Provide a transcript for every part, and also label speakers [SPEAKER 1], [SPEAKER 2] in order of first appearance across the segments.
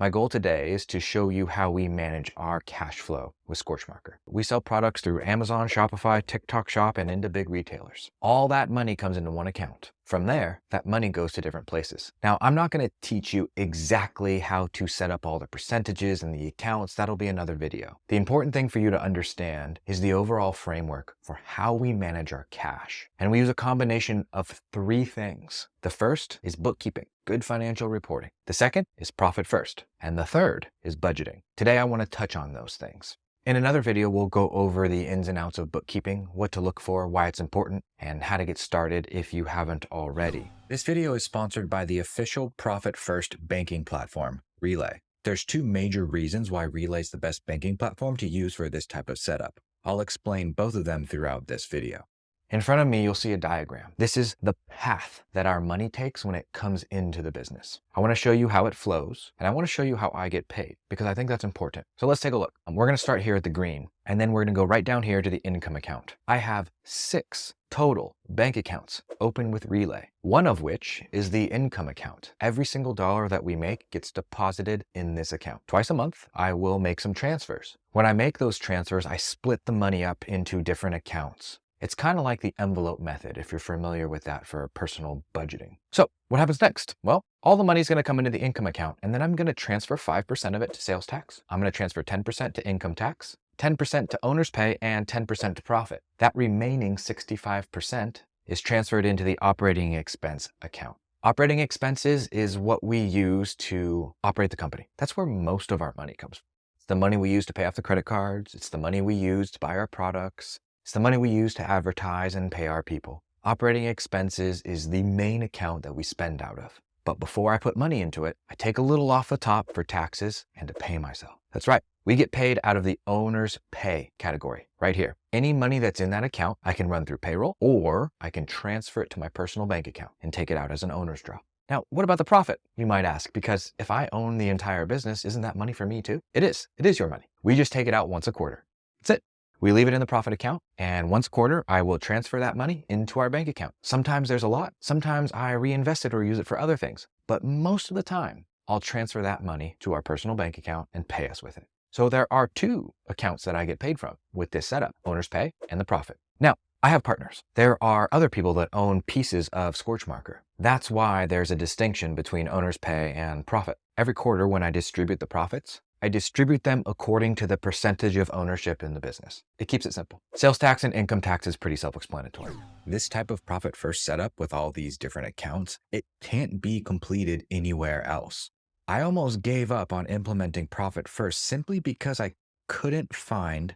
[SPEAKER 1] My goal today is to show you how we manage our cash flow with Scorch Marker. We sell products through Amazon, Shopify, TikTok Shop, and into big retailers. All that money comes into one account. From there, that money goes to different places. Now, I'm not going to teach you exactly how to set up all the percentages and the accounts. That'll be another video. The important thing for you to understand is the overall framework for how we manage our cash. And we use a combination of three things. The first is bookkeeping, good financial reporting. The second is profit first. And the third is budgeting. Today, I want to touch on those things. In another video, we'll go over the ins and outs of bookkeeping, what to look for, why it's important, and how to get started if you haven't already. This video is sponsored by the official Profit First banking platform, Relay. There's two major reasons why Relay is the best banking platform to use for this type of setup. I'll explain both of them throughout this video. In front of me, you'll see a diagram. This is the path that our money takes when it comes into the business. I want to show you how it flows, and I want to show you how I get paid, because I think that's important. So let's take a look. We're going to start here at the green, and then we're going to go right down here to the income account. I have 6 total bank accounts open with Relay, one of which is the income account. Every single dollar that we make gets deposited in this account. Twice a month, I will make some transfers. When I make those transfers, I split the money up into different accounts. It's kind of like the envelope method, if you're familiar with that for personal budgeting. So what happens next? Well, all the money is going to come into the income account, and then I'm going to transfer 5% of it to sales tax. I'm going to transfer 10% to income tax, 10% to owner's pay, and 10% to profit. That remaining 65% is transferred into the operating expense account. Operating expenses is what we use to operate the company. That's where most of our money comes from. It's the money we use to pay off the credit cards. It's the money we use to buy our products. It's the money we use to advertise and pay our people. Operating expenses is the main account that we spend out of. But before I put money into it, I take a little off the top for taxes and to pay myself. That's right. We get paid out of the owner's pay category right here. Any money that's in that account, I can run through payroll, or I can transfer it to my personal bank account and take it out as an owner's draw. Now, what about the profit, you might ask? Because if I own the entire business, isn't that money for me too? It is. It is your money. We just take it out once a quarter. That's it. We leave it in the profit account, and once a quarter, I will transfer that money into our bank account. Sometimes there's a lot. Sometimes I reinvest it or use it for other things. But most of the time, I'll transfer that money to our personal bank account and pay us with it. So there are 2 accounts that I get paid from with this setup, owner's pay and the profit. Now, I have partners. There are other people that own pieces of Scorch Marker. That's why there's a distinction between owner's pay and profit. Every quarter when I distribute the profits, I distribute them according to the percentage of ownership in the business. It keeps it simple. Sales tax and income tax is pretty self-explanatory. This type of profit first setup with all these different accounts, it can't be completed anywhere else. I almost gave up on implementing profit first simply because I couldn't find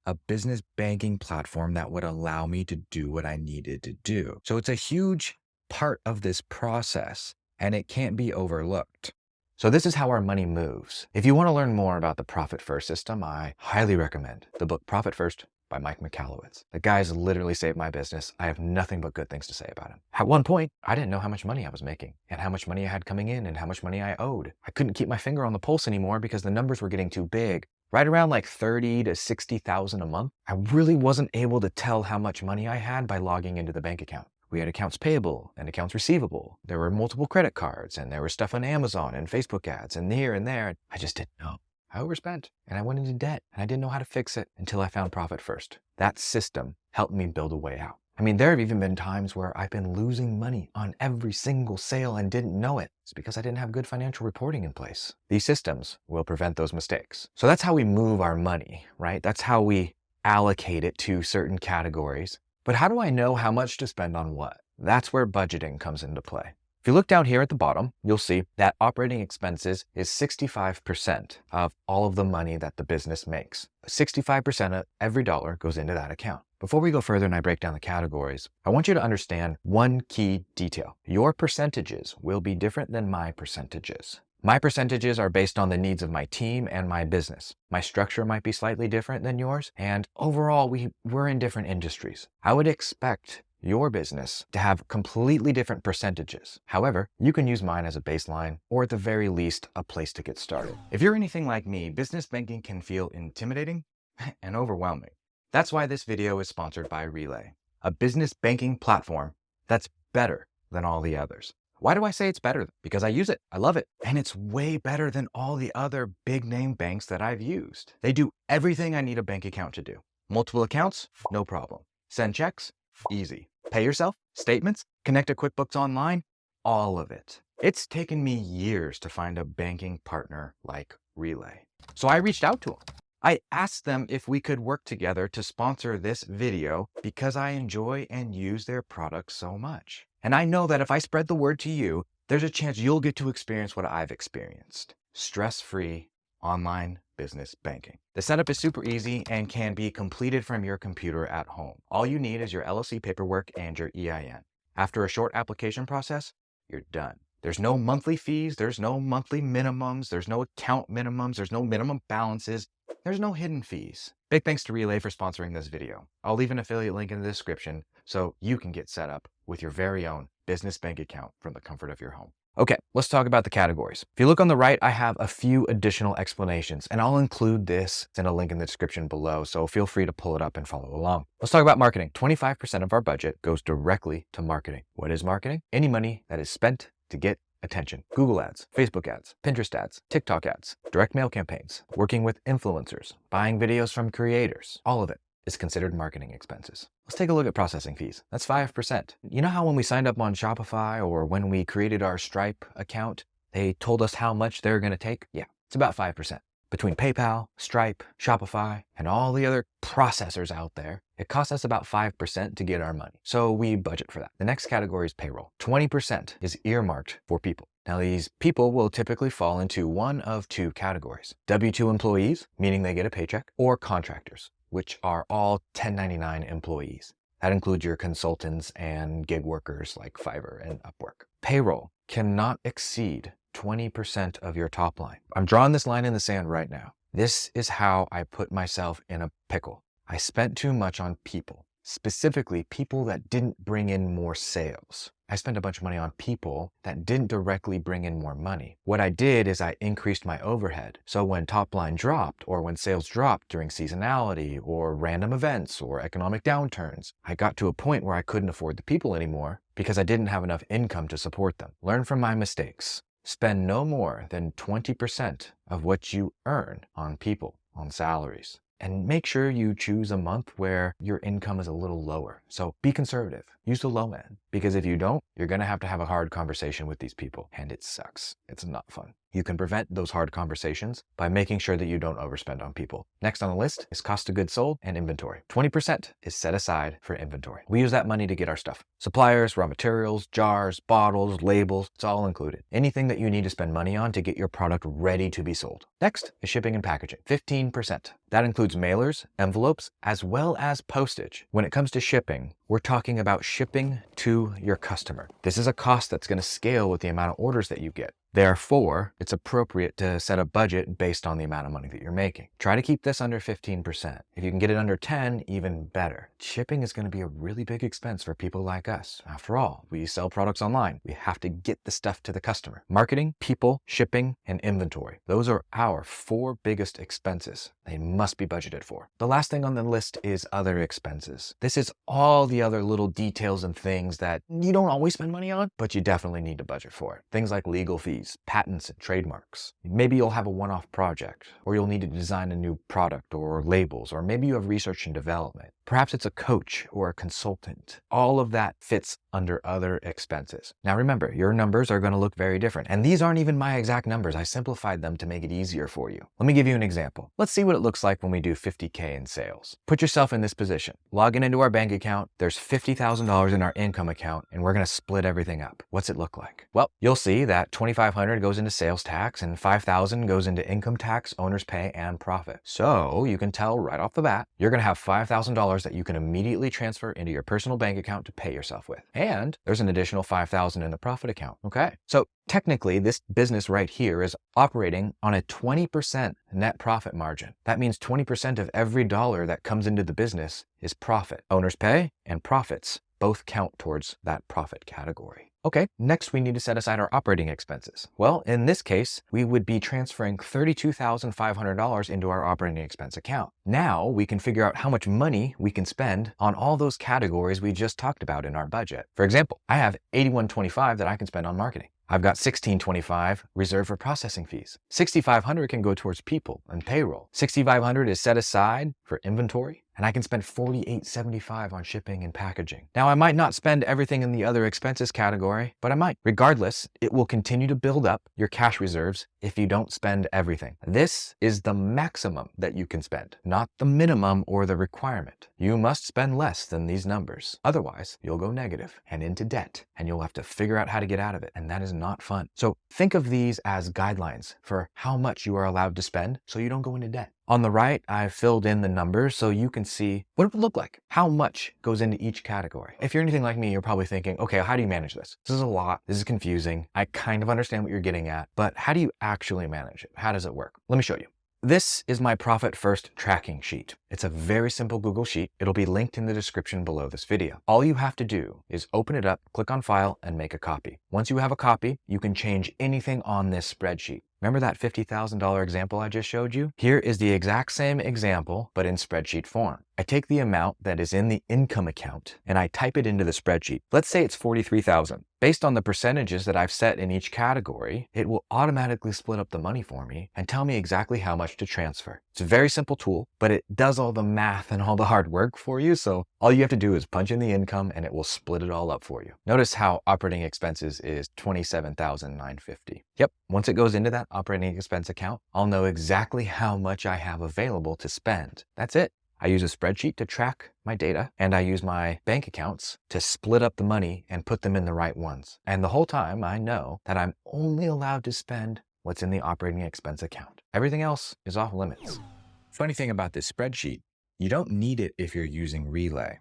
[SPEAKER 1] a business banking platform that would allow me to do what I needed to do. So it's a huge part of this process, and it can't be overlooked. So this is how our money moves. If you want to learn more about the Profit First system, I highly recommend the book Profit First by Mike Michalowicz. The guy's literally saved my business. I have nothing but good things to say about him. At one point, I didn't know how much money I was making and how much money I had coming in and how much money I owed. I couldn't keep my finger on the pulse anymore because the numbers were getting too big. Right around like 30 to 60,000 a month, I really wasn't able to tell how much money I had by logging into the bank account. We had accounts payable and accounts receivable. There were multiple credit cards, and there was stuff on Amazon and Facebook ads and here and there. I just didn't know. I overspent and I went into debt and I didn't know how to fix it until I found Profit First. That system helped me build a way out. I mean, there have even been times where I've been losing money on every single sale and didn't know it. It's because I didn't have good financial reporting in place. These systems will prevent those mistakes. So that's how we move our money, right? That's how we allocate it to certain categories. But how do I know how much to spend on what? That's where budgeting comes into play. If you look down here at the bottom, you'll see that operating expenses is 65% of all of the money that the business makes. 65% of every dollar goes into that account. Before we go further and I break down the categories, I want you to understand one key detail. Your percentages will be different than my percentages. My percentages are based on the needs of my team and my business. My structure might be slightly different than yours, and overall, we're in different industries. I would expect your business to have completely different percentages. However, you can use mine as a baseline, or at the very least, a place to get started. If you're anything like me, business banking can feel intimidating and overwhelming. That's why this video is sponsored by Relay, a business banking platform that's better than all the others. Why do I say it's better? Because I use it. I love it. And it's way better than all the other big name banks that I've used. They do everything I need a bank account to do. Multiple accounts? No problem. Send checks? Easy. Pay yourself? Statements? Connect to QuickBooks Online? All of it. It's taken me years to find a banking partner like Relay. So I reached out to them. I asked them if we could work together to sponsor this video because I enjoy and use their products so much. And I know that if I spread the word to you, there's a chance you'll get to experience what I've experienced. Stress-free online business banking. The setup is super easy and can be completed from your computer at home. All you need is your LLC paperwork and your EIN. After a short application process, you're done. There's no monthly fees, there's no monthly minimums, there's no account minimums, there's no minimum balances, there's no hidden fees. Big thanks to Relay for sponsoring this video. I'll leave an affiliate link in the description so you can get set up with your very own business bank account from the comfort of your home. Okay, let's talk about the categories. If you look on the right, I have a few additional explanations, and I'll include this in a link in the description below, so feel free to pull it up and follow along. Let's talk about marketing. 25% of our budget goes directly to marketing. What is marketing? Any money that is spent to get attention. Google ads, Facebook ads, Pinterest ads, TikTok ads, direct mail campaigns, working with influencers, buying videos from creators. All of it is considered marketing expenses. Let's take a look at processing fees. That's 5%. You know how when we signed up on Shopify or when we created our Stripe account, they told us how much they're going to take? Yeah, it's about 5%. Between PayPal, Stripe, Shopify, and all the other processors out there, it costs us about 5% to get our money. So we budget for that. The next category is payroll. 20% is earmarked for people. Now these people will typically fall into one of two categories. W-2 employees, meaning they get a paycheck, or contractors, which are all 1099 employees. That includes your consultants and gig workers like Fiverr and Upwork. Payroll cannot exceed 20% of your top line. I'm drawing this line in the sand right now. This is how I put myself in a pickle. I spent too much on people, specifically people that didn't bring in more sales. I spent a bunch of money on people that didn't directly bring in more money. What I did is I increased my overhead. So when top line dropped or when sales dropped during seasonality or random events or economic downturns, I got to a point where I couldn't afford the people anymore because I didn't have enough income to support them. Learn from my mistakes. Spend no more than 20% of what you earn on people, on salaries. And make sure you choose a month where your income is a little lower. So be conservative. Use the low end. Because if you don't, you're going to have a hard conversation with these people. And it sucks. It's not fun. You can prevent those hard conversations by making sure that you don't overspend on people. Next on the list is cost of goods sold and inventory. 20% is set aside for inventory. We use that money to get our stuff. Suppliers, raw materials, jars, bottles, labels, it's all included. Anything that you need to spend money on to get your product ready to be sold. Next is shipping and packaging. 15%. That includes mailers, envelopes, as well as postage. When it comes to shipping, we're talking about shipping to your customer. This is a cost that's going to scale with the amount of orders that you get. Therefore, it's appropriate to set a budget based on the amount of money that you're making. Try to keep this under 15%. If you can get it under 10, even better. Shipping is going to be a really big expense for people like us. After all, we sell products online. We have to get the stuff to the customer. Marketing, people, shipping, and inventory. Those are our 4 biggest expenses. They must be budgeted for. The last thing on the list is other expenses. This is all the other little details and things that you don't always spend money on, but you definitely need to budget for. Things like legal fees, patents and trademarks. Maybe you'll have a one-off project, or you'll need to design a new product or labels, or maybe you have research and development. Perhaps it's a coach or a consultant. All of that fits under other expenses. Now remember, your numbers are going to look very different. And these aren't even my exact numbers. I simplified them to make it easier for you. Let me give you an example. Let's see what it looks like when we do 50K in sales. Put yourself in this position. Logging into our bank account, there's $50,000 in our income account, and we're going to split everything up. What's it look like? Well, you'll see that $2,500 goes into sales tax and $5,000 goes into income tax, owner's pay, and profit. So you can tell right off the bat, you're going to have $5,000 that you can immediately transfer into your personal bank account to pay yourself with. And there's an additional $5,000 in the profit account. Okay. So technically this business right here is operating on a 20% net profit margin. That means 20% of every dollar that comes into the business is profit. Owner's pay and profits both count towards that profit category. Okay, next we need to set aside our operating expenses. Well, in this case, we would be transferring $32,500 into our operating expense account. Now we can figure out how much money we can spend on all those categories we just talked about in our budget. For example, I have $81.25 that I can spend on marketing. I've got $16.25 reserved for processing fees. $6,500 can go towards people and payroll. $6,500 is set aside for inventory, and I can spend $48.75 on shipping and packaging. Now, I might not spend everything in the other expenses category, but I might. Regardless, it will continue to build up your cash reserves if you don't spend everything. This is the maximum that you can spend, not the minimum or the requirement. You must spend less than these numbers. Otherwise, you'll go negative and into debt, and you'll have to figure out how to get out of it, and that is not fun. So think of these as guidelines for how much you are allowed to spend so you don't go into debt. On the right, I've filled in the numbers so you can see what it would look like, how much goes into each category. If you're anything like me, you're probably thinking, okay, how do you manage this? This is a lot. This is confusing. I kind of understand what you're getting at, but how do you actually manage it? How does it work? Let me show you. This is my Profit First tracking sheet. It's a very simple Google Sheet. It'll be linked in the description below this video. All you have to do is open it up, click on File, and make a copy. Once you have a copy, you can change anything on this spreadsheet. Remember that $50,000 example I just showed you? Here is the exact same example, but in spreadsheet form. I take the amount that is in the income account and I type it into the spreadsheet. Let's say it's $43,000. Based on the percentages that I've set in each category, it will automatically split up the money for me and tell me exactly how much to transfer. It's a very simple tool, but it does all the math and all the hard work for you. So all you have to do is punch in the income and it will split it all up for you. Notice how operating expenses is $27,950. Yep, once it goes into that operating expense account, I'll know exactly how much I have available to spend. That's it. I use a spreadsheet to track my data, and I use my bank accounts to split up the money and put them in the right ones. And the whole time I know that I'm only allowed to spend what's in the operating expense account. Everything else is off limits. Funny thing about this spreadsheet, you don't need it if you're using Relay.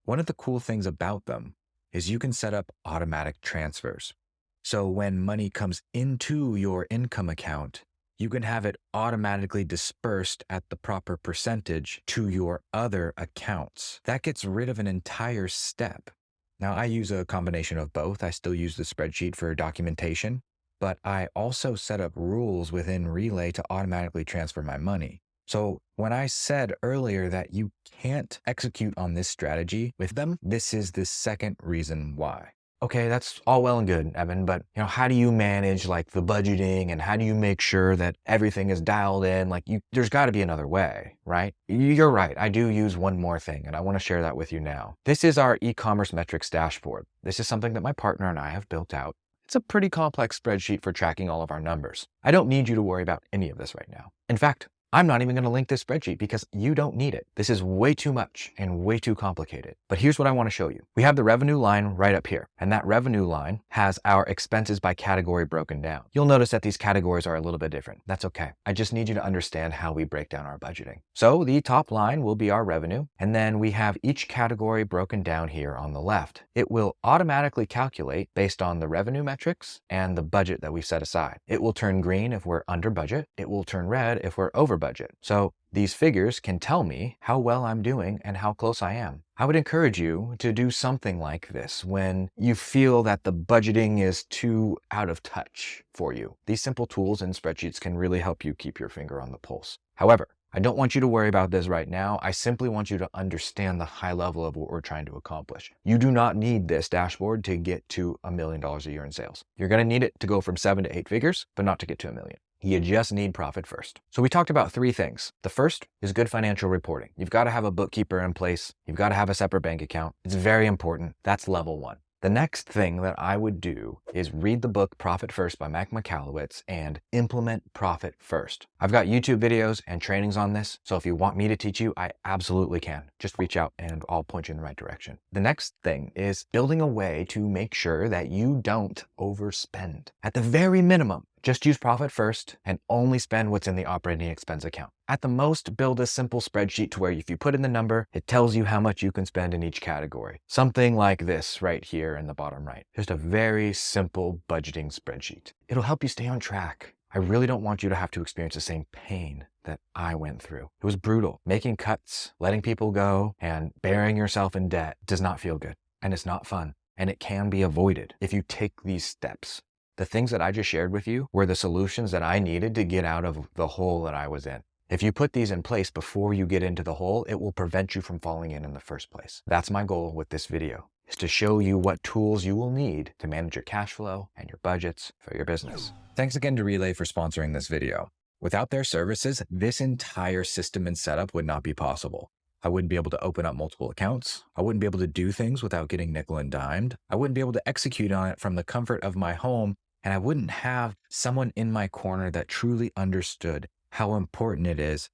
[SPEAKER 1] One of the cool things about them is you can set up automatic transfers. So when money comes into your income account, you can have it automatically dispersed at the proper percentage to your other accounts. That gets rid of an entire step. Now, I use a combination of both. I still use the spreadsheet for documentation, but I also set up rules within Relay to automatically transfer my money. So when I said earlier that you can't execute on this strategy with them, this is the second reason why. Okay, that's all well and good, Evan, but how do you manage like the budgeting and how do you make sure that everything is dialed in? There's got to be another way, right? You're right. I do use one more thing and I want to share that with you now. This is our e-commerce metrics dashboard. This is something that my partner and I have built out. It's a pretty complex spreadsheet for tracking all of our numbers. I don't need you to worry about any of this right now. In fact, I'm not even going to link this spreadsheet because you don't need it. This is way too much and way too complicated. But here's what I want to show you. We have the revenue line right up here, and that revenue line has our expenses by category broken down. You'll notice that these categories are a little bit different. That's okay. I just need you to understand how we break down our budgeting. So the top line will be our revenue, and then we have each category broken down here on the left. It will automatically calculate based on the revenue metrics and the budget that we've set aside. It will turn green if we're under budget. It will turn red if we're over budget. So these figures can tell me how well I'm doing and how close I am. I would encourage you to do something like this when you feel that the budgeting is too out of touch for you. These simple tools and spreadsheets can really help you keep your finger on the pulse. However, I don't want you to worry about this right now. I simply want you to understand the high level of what we're trying to accomplish. You do not need this dashboard to get to $1 million a year in sales. You're going to need it to go from 7 to 8 figures, but not to get to $1 million. You just need profit first. So we talked about 3 things. The first is good financial reporting. You've got to have a bookkeeper in place. You've got to have a separate bank account. It's very important. That's level 1. The next thing that I would do is read the book Profit First by Mac Michalowicz and implement profit first. I've got YouTube videos and trainings on this, so if you want me to teach you, I absolutely can. Just reach out and I'll point you in the right direction. The next thing is building a way to make sure that you don't overspend. At the very minimum, just use profit first and only spend what's in the operating expense account. At the most, build a simple spreadsheet to where if you put in the number, it tells you how much you can spend in each category. Something like this right here in the bottom right. Just a very simple budgeting spreadsheet. It'll help you stay on track. I really don't want you to have to experience the same pain that I went through. It was brutal. Making cuts, letting people go, and burying yourself in debt does not feel good, and it's not fun. and it can be avoided if you take these steps. The things that I just shared with you were the solutions that I needed to get out of the hole that I was in. If you put these in place before you get into the hole, it will prevent you from falling in the first place. That's my goal with this video, is to show you what tools you will need to manage your cash flow and your budgets for your business. Thanks again to Relay for sponsoring this video. Without their services, this entire system and setup would not be possible. I wouldn't be able to open up multiple accounts. I wouldn't be able to do things without getting nickel and dimed. I wouldn't be able to execute on it from the comfort of my home, and I wouldn't have someone in my corner that truly understood how important it is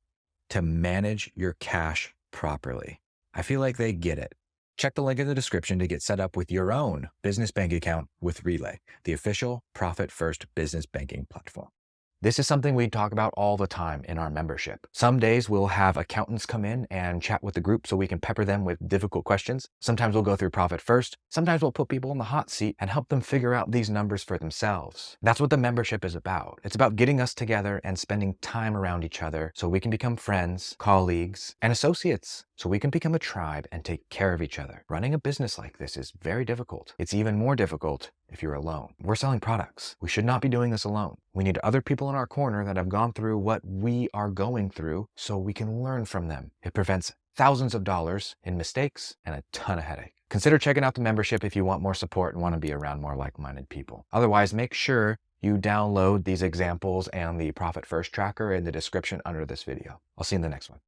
[SPEAKER 1] to manage your cash properly. I feel like they get it. Check the link in the description to get set up with your own business bank account with Relay, the official profit-first business banking platform. This is something we talk about all the time in our membership. Some days we'll have accountants come in and chat with the group so we can pepper them with difficult questions. Sometimes we'll go through profit first. Sometimes we'll put people in the hot seat and help them figure out these numbers for themselves. That's what the membership is about. It's about getting us together and spending time around each other so we can become friends, colleagues, and associates, so we can become a tribe and take care of each other. Running a business like this is very difficult. It's even more difficult if you're alone. We're selling products. We should not be doing this alone. We need other people in our corner that have gone through what we are going through so we can learn from them. It prevents thousands of dollars in mistakes and a ton of headache. Consider checking out the membership if you want more support and want to be around more like-minded people. Otherwise, make sure you download these examples and the Profit First tracker in the description under this video. I'll see you in the next one.